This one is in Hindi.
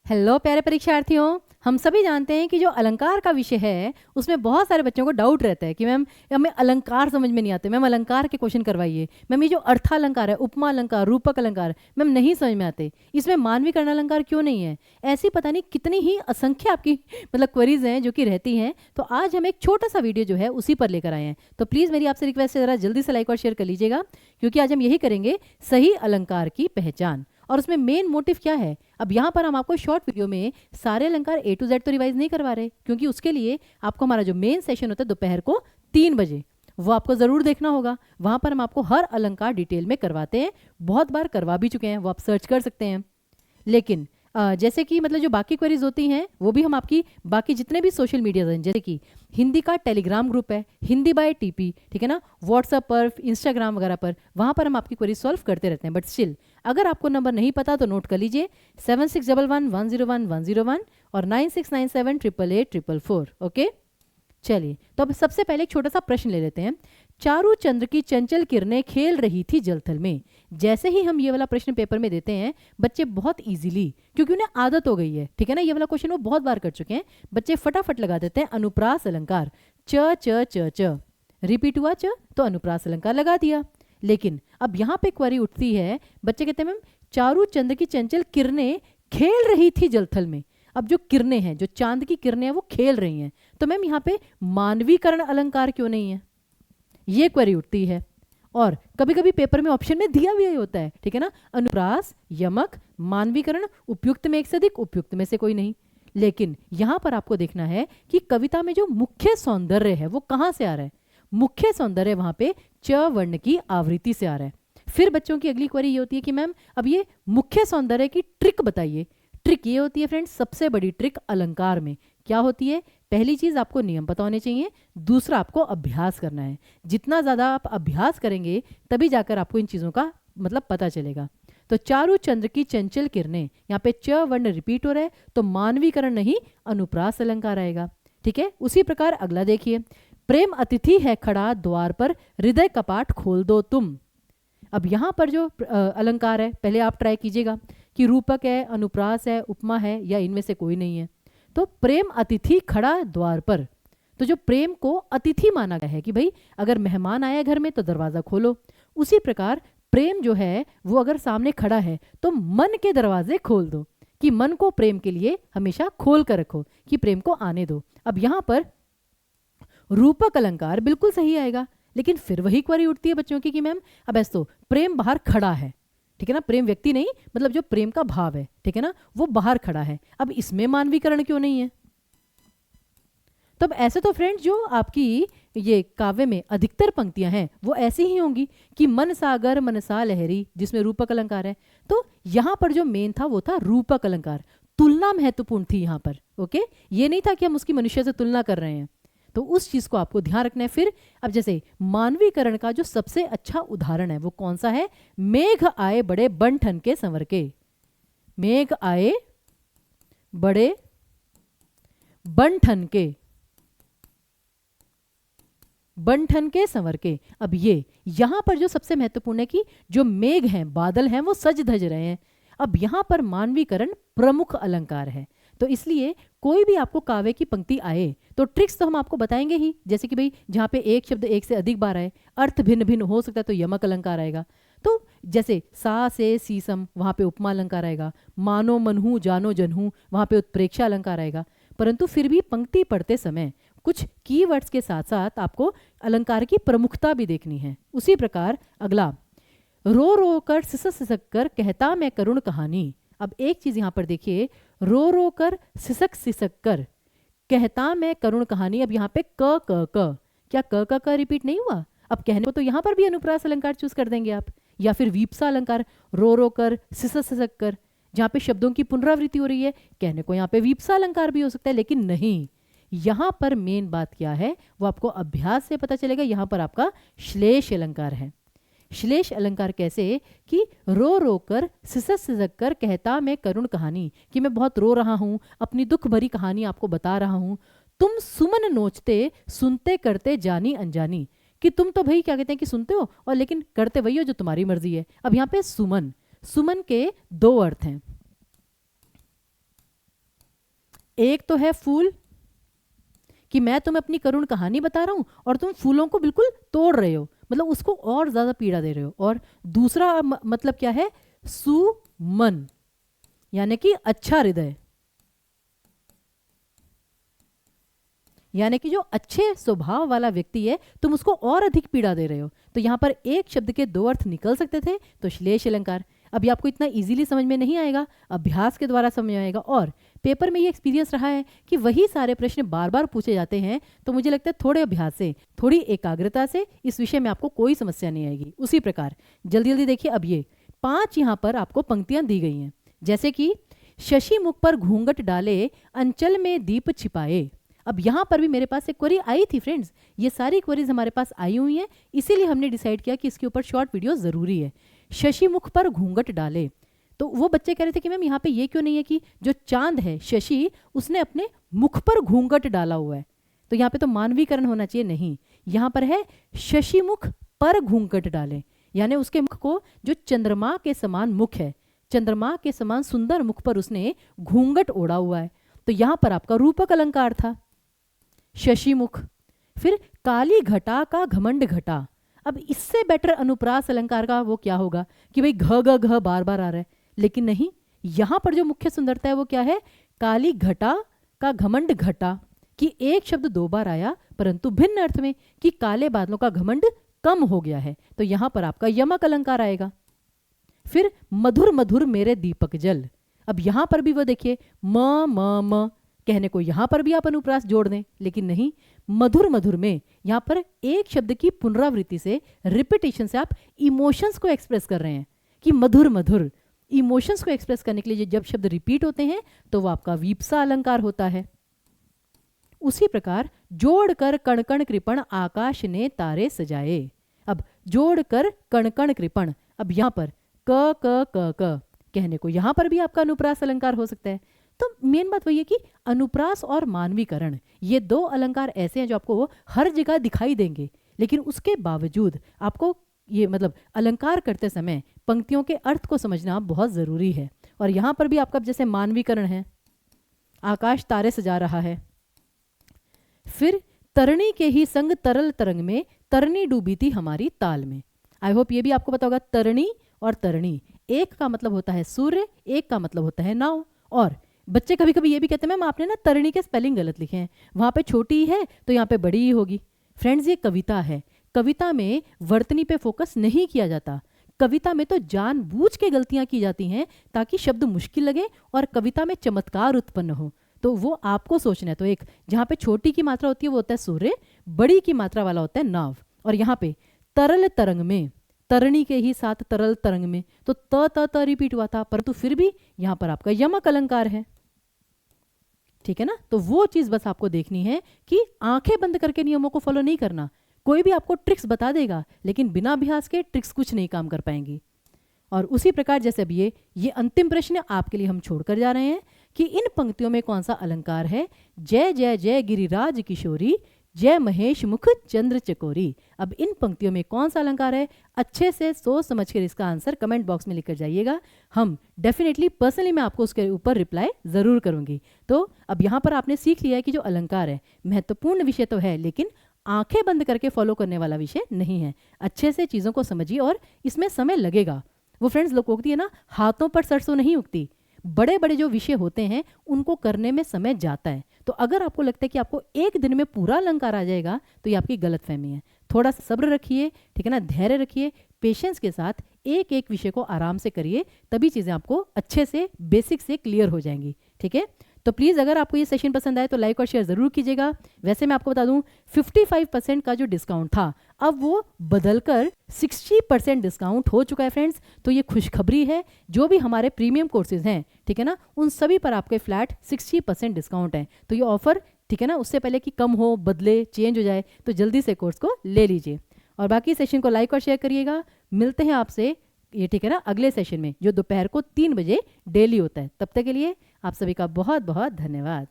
हेलो प्यारे परीक्षार्थियों। हम सभी जानते हैं कि जो अलंकार का विषय है उसमें बहुत सारे बच्चों को डाउट रहता है कि मैम हमें अलंकार समझ में नहीं आते, मैम अलंकार के क्वेश्चन करवाइए, मैम ये जो अर्थालंकार है, उपमा अलंकार, रूपक अलंकार, मैम नहीं समझ में आते, इसमें मानवीकरण अलंकार क्यों नहीं है। ऐसी पता नहीं कितनी ही असंख्य आपकी क्वेरीज हैं जो कि रहती हैं। तो आज हम एक छोटा सा वीडियो जो है उसी पर लेकर आए हैं। तो प्लीज़ मेरी आपसे रिक्वेस्ट है, ज़रा जल्दी से लाइक और शेयर कर लीजिएगा, क्योंकि आज हम यही करेंगे सही अलंकार की पहचान। और उसमें मेन मोटिव क्या है। अब यहाँ पर हम आपको शॉर्ट वीडियो में सारे अलंकार A to Z तो रिवाइज नहीं करवा रहे, क्योंकि उसके लिए आपको हमारा जो मेन सेशन होता है दोपहर को 3 बजे, वो आपको ज़रूर देखना होगा। वहाँ पर हम आपको हर अलंकार डिटेल में करवाते हैं, बहुत बार करवा भी चुके हैं, वो आप सर्च कर सकते हैं। लेकिन जैसे कि जो बाकी क्वेरीज होती हैं वो भी हम आपकी बाकी जितने भी सोशल मीडिया हैं, जैसे कि हिंदी का टेलीग्राम ग्रुप है, हिंदी बाय टीपी, ठीक है ना, व्हाट्सएप पर, इंस्टाग्राम वगैरह पर, वहाँ पर हम आपकी क्वेरी सॉल्व करते रहते हैं। बट स्टिल अगर आपको नंबर नहीं पता तो नोट कर लीजिए 7611101101 और 9697888844। ओके, चलिए तो अब सबसे पहले एक छोटा सा प्रश्न ले लेते हैं। चारू चंद्र की चंचल किरणें खेल रही थी जलथल में। जैसे ही हम ये वाला प्रश्न पेपर में देते हैं, बच्चे बहुत इजीली, क्योंकि उन्हें आदत हो गई है, ठीक है ना, ये वाला क्वेश्चन वो बहुत बार कर चुके हैं, बच्चे फटाफट लगा देते हैं अनुप्रास अलंकार। च च च च रिपीट हुआ च तो अनुप्रास अलंकार लगा दिया। लेकिन अब यहाँ पे क्वेरी उठती है, बच्चे कहते हैं मैम चारू चंद्र की चंचल किरणें खेल रही थी जलथल में। अब जो किरणें हैं, जो चांद की किरणें हैं, वो खेल रही हैं, तो मैम यहाँ पे मानवीकरण अलंकार क्यों नहीं है, ये क्वेरी उठती है। और कभी कभी पेपर में ऑप्शन में दिया भी यही होता है, ठीक है ना, अनुप्रास, यमक, मानवीकरण, उपयुक्त में एक से अधिक, उपयुक्त में से कोई नहीं। लेकिन यहां पर आपको देखना है कि कविता में जो मुख्य सौंदर्य है वो कहां से आ रहा है। मुख्य सौंदर्य वहां पे च वर्ण की आवृत्ति से आ रहा है। फिर बच्चों की अगली क्वेरी ये होती है कि मैम अब ये मुख्य सौंदर्य की ट्रिक बताइए। ट्रिक ये होती है फ्रेंड्स, सबसे बड़ी ट्रिक अलंकार में क्या होती है। पहली चीज आपको नियम पता होने चाहिए, दूसरा आपको अभ्यास करना है। जितना ज्यादा आप अभ्यास करेंगे तभी जाकर आपको इन चीजों का पता चलेगा। तो चारू चंद्र की चंचल किरणें, यहाँ पे च वर्ण रिपीट हो रहा है, तो मानवीकरण नहीं अनुप्रास अलंकार आएगा। ठीक है, उसी प्रकार अगला देखिए, प्रेम अतिथि है खड़ा द्वार पर, हृदय कपाट खोल दो तुम। अब यहाँ पर जो अलंकार है, पहले आप ट्राई कीजिएगा कि रूपक है, अनुप्रास है, उपमा है, या इनमें से कोई नहीं है। तो प्रेम अतिथि खड़ा द्वार पर, तो जो प्रेम को अतिथि माना गया है कि भाई अगर मेहमान आया घर में तो दरवाजा खोलो, उसी प्रकार प्रेम जो है वो अगर सामने खड़ा है तो मन के दरवाजे खोल दो, कि मन को प्रेम के लिए हमेशा खोल कर रखो, कि प्रेम को आने दो। अब यहां पर रूपक अलंकार बिल्कुल सही आएगा, लेकिन फिर वही क्वेरी उठती है बच्चों की कि मैम अब ऐसा तो प्रेम बाहर खड़ा है, ठीक है ना, प्रेम व्यक्ति नहीं, जो प्रेम का भाव है, ठीक है ना, वो बाहर खड़ा है, अब इसमें मानवीकरण क्यों नहीं है। तब ऐसे तो फ्रेंड्स जो आपकी ये काव्य में अधिकतर पंक्तियां हैं वो ऐसी ही होंगी कि मन सागर मनसा लहरी, जिसमें रूपक अलंकार है। तो यहां पर जो मेन था वो था रूपक अलंकार, तुलना महत्वपूर्ण थी यहां पर। ओके, ये नहीं था कि हम उसकी मनुष्य से तुलना कर रहे हैं, तो उस चीज को आपको ध्यान रखना है। फिर अब जैसे मानवीकरण का जो सबसे अच्छा उदाहरण है वो कौन सा है, मेघ आए बड़े बन ठन के संवर के। मेघ आए बड़े बन ठन के, बन ठन के संवर के। अब ये यहां पर जो सबसे महत्वपूर्ण है कि जो मेघ हैं, बादल हैं, वो सज धज रहे हैं। अब यहां पर मानवीकरण प्रमुख अलंकार है, तो इसलिए कोई भी आपको काव्य की पंक्ति आए तो ट्रिक्स तो हम आपको बताएंगे ही, जैसे कि भाई जहां पे एक शब्द एक से अधिक बार आए, अर्थ भिन्न भिन्न हो सकता है, तो यमक अलंकार आएगा। तो जैसे सा से सीसम, वहां पे उपमा अलंकार आएगा। मानो मनहू जानो जनहू, वहां पे उत्प्रेक्षा अलंकार आएगा। परंतु फिर भी पंक्ति पढ़ते समय कुछ कीवर्ड्स के साथ साथ आपको अलंकार की प्रमुखता भी देखनी है। उसी प्रकार अगला, रो रो कर सिसक सिसक कर कहता मैं करुण कहानी। अब एक चीज यहां पर देखिए, रो रो कर सिसक सिसक कर कहता मैं करुण कहानी। अब यहाँ पे क क क, क्या क रिपीट नहीं हुआ। अब कहने को तो यहाँ पर भी अनुप्रास अलंकार चूज कर देंगे आप, या फिर वीपसा अलंकार, रो रो कर सिसक सिसक कर, जहाँ पे शब्दों की पुनरावृत्ति हो रही है, कहने को यहाँ पे वीपसा अलंकार भी हो सकता है। लेकिन नहीं, यहां पर मेन बात क्या है वो आपको अभ्यास से पता चलेगा। यहां पर आपका श्लेष अलंकार है। श्लेष अलंकार कैसे कि रो रो कर सिसक सिसक कर कहता मैं करुण कहानी, कि मैं बहुत रो रहा हूं, अपनी दुख भरी कहानी आपको बता रहा हूं। तुम सुमन नोचते सुनते करते जानी अनजानी, कि तुम तो भाई क्या कहते हैं कि सुनते हो और लेकिन करते वही हो जो तुम्हारी मर्जी है। अब यहाँ पे सुमन, सुमन के दो अर्थ हैं। एक तो है फूल, कि मैं तुम्हें अपनी करुण कहानी बता रहा हूं और तुम फूलों को बिल्कुल तोड़ रहे हो, मतलब उसको और ज्यादा पीड़ा दे रहे हो। और दूसरा मतलब क्या है, सुमन, यानी कि अच्छा हृदय, यानी कि जो अच्छे स्वभाव वाला व्यक्ति है तुम उसको और अधिक पीड़ा दे रहे हो। तो यहां पर एक शब्द के दो अर्थ निकल सकते थे, तो श्लेष अलंकार। अभी आपको इतना इजीली समझ में नहीं आएगा, अभ्यास के द्वारा समझ में आएगा। और पेपर में ये एक्सपीरियंस रहा है कि वही सारे प्रश्न बार बार पूछे जाते हैं, तो मुझे लगता है थोड़े अभ्यास से, थोड़ी एकाग्रता से इस विषय में आपको कोई समस्या नहीं आएगी। उसी प्रकार जल्दी जल्दी देखिए, अब ये 5 यहाँ पर आपको पंक्तियां दी गई हैं, जैसे कि शशि मुख पर घूंघट डाले, अंचल में दीप छिपाए। अब यहाँ पर भी मेरे पास एक क्वेरी आई थी फ्रेंड्स, ये सारी क्वेरीज हमारे पास आई हुई हैं, इसीलिए हमने डिसाइड किया कि इसके ऊपर शॉर्ट वीडियो जरूरी है। शशि मुख पर घूंघट डाले, तो वो बच्चे कह रहे थे कि मैम यहाँ पे ये क्यों नहीं है कि जो चांद है शशि, उसने अपने मुख पर घूंघट डाला हुआ है, तो यहाँ पे तो मानवीकरण होना चाहिए, नहीं, यहाँ पर है शशि मुख पर घूंघट डाले, यानी उसके मुख को जो चंद्रमा के समान मुख है, चंद्रमा के समान सुंदर मुख पर उसने घूंघट ओढ़ा हुआ है। तो यहाँ पर आपका रूपक अलंकार था शशि मुख। फिर काली घटा का घमंड घटा, अब इससे बेटर अनुप्रास अलंकार का वो क्या होगा कि भाई घ ग घ बार बार आ रहा है, लेकिन नहीं, यहां पर जो मुख्य सुंदरता है वो क्या है, काली घटा का घमंड घटा, कि एक शब्द 2 बार आया परंतु भिन्न अर्थ में, कि काले बादलों का घमंड कम हो गया है, तो यहां पर आपका यमक अलंकार आएगा। फिर मधुर मधुर मेरे दीपक जल, अब यहां पर भी वो देखिए म कहने को यहां पर भी आप अनुप्रास जोड़ दें, लेकिन नहीं, मधुर मधुर में यहां पर एक शब्द की पुनरावृत्ति से, रिपीटेशन से आप इमोशंस को एक्सप्रेस कर रहे हैं, कि मधुर मधुर इमोशंस को एक्सप्रेस करने के लिए जब शब्द रिपीट होते हैं तो वो आपका वीप्सा अलंकार होता है। उसी प्रकार जोड़कर कण कण कृपण आकाश ने तारे सजाए, अब जोड़कर कण कण कृपण, अब यहां पर क क क क कहने को यहां पर भी आपका अनुप्रास अलंकार हो सकता है। तो मेन बात वही है कि अनुप्रास और मानवीकरण, ये 2 अलंकार ऐसे हैं जो आपको हर जगह दिखाई देंगे, लेकिन उसके बावजूद आपको ये मतलब अलंकार करते समय पंक्तियों के अर्थ को समझना बहुत जरूरी है। और यहां पर भी आपका जैसे मानवीकरण है, आकाश तारे सजा रहा है। फिर तरणी के ही संग तरल तरंग में, तरणी डूबी थी हमारी ताल में। आई होप ये भी आपको पता होगा, तरणी और तरणी, एक का मतलब होता है सूर्य, एक का मतलब होता है नाव। और बच्चे कभी कभी ये भी कहते हैं मैम आपने ना तरणी के स्पेलिंग गलत लिखे हैं, वहां पे छोटी है तो यहाँ पे बड़ी ही होगी। फ्रेंड्स ये कविता है, कविता में वर्तनी पे फोकस नहीं किया जाता, कविता में तो जानबूझ के गलतियां की जाती हैं ताकि शब्द मुश्किल लगे और कविता में चमत्कार उत्पन्न हो, तो वो आपको सोचना है। तो एक जहाँ पे छोटी की मात्रा होती है वो होता है सूर्य, बड़ी की मात्रा वाला होता है नाव। और यहाँ पे तरल तरंग में, तरणी के ही साथ तरल तरंग में, तो त रिपीट हुआ था, परंतु फिर भी यहाँ पर आपका यमक अलंकार है, ठीक है ना। तो वो चीज बस आपको देखनी है कि आंखें बंद करके नियमों को फॉलो नहीं करना। कोई भी आपको ट्रिक्स बता देगा, लेकिन बिना अभ्यास के ट्रिक्स कुछ नहीं काम कर पाएंगी। और उसी प्रकार जैसे अब ये अंतिम प्रश्न आपके लिए हम छोड़कर जा रहे हैं कि इन पंक्तियों में कौन सा अलंकार है। जय जय जय गिरिराज किशोरी, जय महेश मुख चंद्र चकोरी। अब इन पंक्तियों में कौन सा अलंकार है, अच्छे से सोच समझकर इसका आंसर कमेंट बॉक्स में लिखकर जाइएगा। हम डेफिनेटली पर्सनली मैं आपको उसके ऊपर रिप्लाई जरूर करूंगी। तो अब यहाँ पर आपने सीख लिया है कि जो अलंकार है महत्वपूर्ण विषय तो है, लेकिन आंखें बंद करके फॉलो करने वाला विषय नहीं है। अच्छे से चीज़ों को समझिए और इसमें समय लगेगा। वो फ्रेंड्स लोग उगती है ना, हाथों पर सरसों नहीं उगती। बड़े बड़े जो विषय होते हैं उनको करने में समय जाता है। तो अगर आपको लगता है कि आपको एक दिन में पूरा अलंकार आ जाएगा तो ये आपकी गलतफहमी है। थोड़ा सा सब्र रखिए, ठीक है ना, धैर्य रखिए, पेशेंस के साथ एक एक विषय को आराम से करिए, तभी चीज़ें आपको अच्छे से बेसिक से क्लियर हो जाएंगी। ठीक है, तो प्लीज़ अगर आपको ये सेशन पसंद आए तो लाइक और शेयर ज़रूर कीजिएगा। वैसे मैं आपको बता दूं 55% का जो डिस्काउंट था अब वो बदलकर 60% डिस्काउंट हो चुका है फ्रेंड्स। तो ये खुशखबरी है, जो भी हमारे प्रीमियम कोर्सेज हैं, ठीक है ना, उन सभी पर आपके फ्लैट 60% डिस्काउंट है। तो ये ऑफर, ठीक है ना, उससे पहले कि कम हो, बदले, चेंज हो जाए, तो जल्दी से कोर्स को ले लीजिए। और बाकी सेशन को लाइक और शेयर करिएगा। मिलते हैं आपसे ये, ठीक है ना, अगले सेशन में जो दोपहर को 3 बजे डेली होता है। तब तक के लिए आप सभी का बहुत बहुत धन्यवाद।